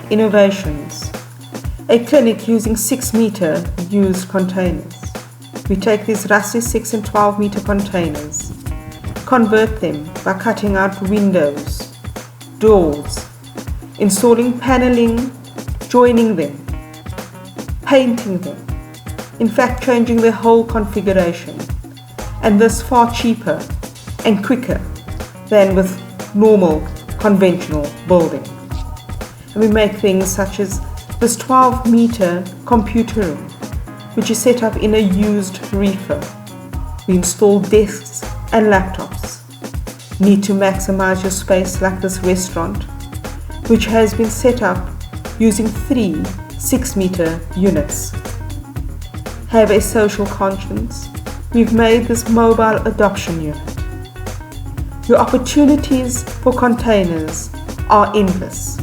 Innovations. A clinic using 6-meter used containers. We take these rusty 6 and 12-meter containers, convert them by cutting out windows, doors, installing paneling, joining them, painting them, in fact changing their whole configuration, and this far cheaper and quicker than with normal conventional building. And we make things such as this 12-meter computer room, which is set up in a used reefer. We install desks and laptops. Need to maximize your space like this restaurant, which has been set up using 3 6-meter units. Have a social conscience. We've made this mobile adoption unit. Your opportunities for containers are endless.